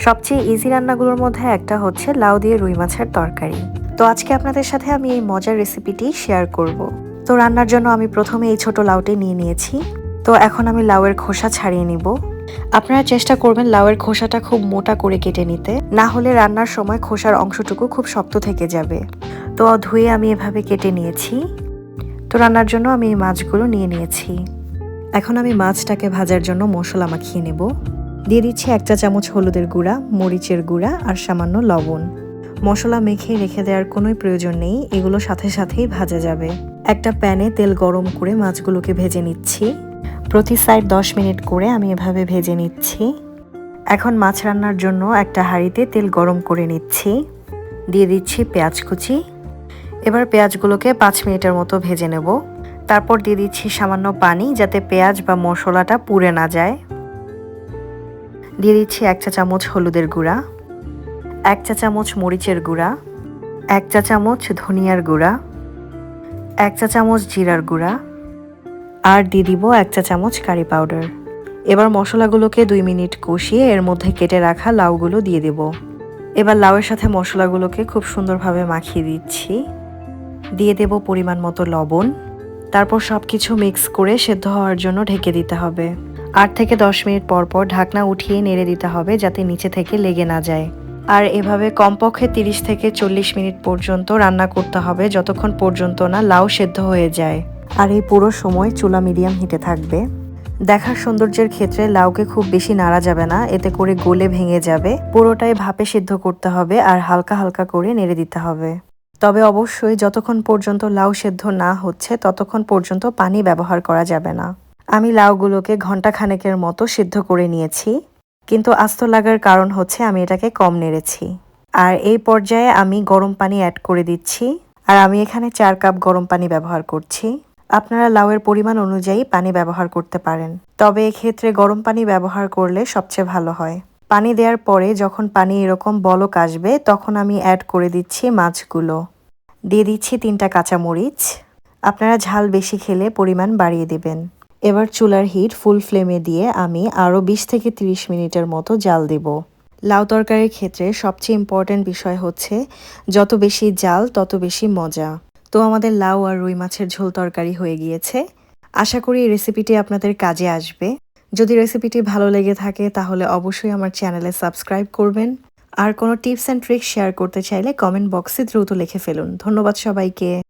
সবচেয়ে ইজি রান্নাগুলোর মধ্যে একটা হচ্ছে লাউ দিয়ে রুই মাছের তরকারি। তো আজকে আপনাদের সাথে আমি এই মজার রেসিপিটি শেয়ার করব। তো রান্নার জন্য আমি প্রথমে এই ছোট লাউটি নিয়ে নিয়েছি। তো এখন আমি লাউয়ের খোসা ছাড়িয়ে নিব। আপনারা চেষ্টা করবেন লাউয়ের খোসাটা খুব মোটা করে কেটে নিতে, না হলে রান্নার সময় খোসার অংশটুকু খুব শক্ত থেকে যাবে। তো ধুয়ে আমি এভাবে কেটে নিয়েছি। তো রান্নার জন্য আমি এই মাছগুলো নিয়ে নিয়েছি। এখন আমি মাছটাকে ভাজার জন্য মশলা মাখিয়ে নেব। দিয়ে দিচ্ছি 1 চা চামচ হলুদের গুঁড়া, মরিচের গুঁড়া আর সামান্য লবণ। মশলা মেখে রেখে দেওয়ার কোনো প্রয়োজন নেই, এগুলো সাথে সাথেই ভাজা যাবে। একটা প্যানে তেল গরম করে মাছগুলোকে ভেজে নিচ্ছি। প্রতি সাইড 10 মিনিট করে আমি এভাবে ভেজে নিচ্ছি। এখন মাছ রান্নার জন্য একটা হাঁড়িতে তেল গরম করে নিচ্ছি। দিয়ে দিচ্ছি পেঁয়াজ কুচি। এবার পেঁয়াজগুলোকে 5 মিনিটের মতো ভেজে নেব। তারপর দিয়ে দিচ্ছি সামান্য পানি, যাতে পেঁয়াজ বা মশলাটা পুড়ে না যায়। দিয়ে দিচ্ছি 1 চা চামচ হলুদের গুঁড়া, 1 চা চামচ মরিচের গুঁড়া, 1 চা চামচ ধনিয়ার গুঁড়া, 1 চা চামচ জিরার গুঁড়া আর দিয়ে দিব 1 চা চামচ কারি পাউডার। এবার মশলাগুলোকে 2 মিনিট কষিয়ে এর মধ্যে কেটে রাখা লাউগুলো দিয়ে দেব। এবার লাউয়ের সাথে মশলাগুলোকে খুব সুন্দরভাবে মাখিয়ে দিচ্ছি। দিয়ে দেব পরিমাণ মতো লবণ। তারপর সব কিছু মিক্স করে সেদ্ধ হওয়ার জন্য ঢেকে দিতে হবে। 8 থেকে 10 মিনিট পর পর ঢাকনা উঠিয়ে নেড়ে দিতে হবে, যাতে নিচে থেকে লেগে না যায়। আর এভাবে কমপক্ষে 30 থেকে 40 মিনিট পর্যন্ত রান্না করতে হবে, যতক্ষণ পর্যন্ত না লাউ সেদ্ধ হয়ে যায়। আর এই পুরো সময় চুলা মিডিয়াম হিটে থাকবে। দেখার সৌন্দর্যের ক্ষেত্রে লাউকে খুব বেশি নাড়া যাবে না, এতে করে গলে ভেঙে যাবে। পুরোটাই ভাপে সিদ্ধ করতে হবে আর হালকা হালকা করে নেড়ে দিতে হবে। তবে অবশ্যই যতক্ষণ পর্যন্ত লাউ সেদ্ধ না হচ্ছে ততক্ষণ পর্যন্ত পানি ব্যবহার করা যাবে না। আমি লাউগুলোকে ঘন্টাখানেকের মতো সিদ্ধ করে নিয়েছি, কিন্তু আস্ত লাগার কারণ হচ্ছে আমি এটাকে কম নেড়েছি। আর এই পর্যায়ে আমি গরম পানি অ্যাড করে দিচ্ছি। আর আমি এখানে 4 কাপ গরম পানি ব্যবহার করছি। আপনারা লাউয়ের পরিমাণ অনুযায়ী পানি ব্যবহার করতে পারেন, তবে এক্ষেত্রে গরম পানি ব্যবহার করলে সবচেয়ে ভালো হয়। পানি দেওয়ার পরে যখন পানি এরকম বলক আসবে, তখন আমি অ্যাড করে দিচ্ছি মাছগুলো। দিয়ে দিচ্ছি 3টা কাঁচামরিচ। আপনারা ঝাল বেশি খেলে পরিমাণ বাড়িয়ে দেবেন। এবার চুলার হিট ফুল ফ্লেমে দিয়ে আমি আরও 20 থেকে 30 মিনিটের মতো জাল দেব। লাউ তরকারির ক্ষেত্রে সবচেয়ে ইম্পর্ট্যান্ট বিষয় হচ্ছে যত বেশি জাল তত বেশি মজা। তো আমাদের লাউ আর রুই মাছের ঝোল তরকারি হয়ে গিয়েছে। আশা করি এই রেসিপিটি আপনাদের কাজে আসবে। যদি রেসিপিটি ভালো লেগে থাকে তাহলে অবশ্যই আমার চ্যানেলে সাবস্ক্রাইব করবেন। আর কোনো টিপস অ্যান্ড ট্রিক্স শেয়ার করতে চাইলে কমেন্ট বক্সে দ্রুত লিখে ফেলুন। ধন্যবাদ সবাইকে।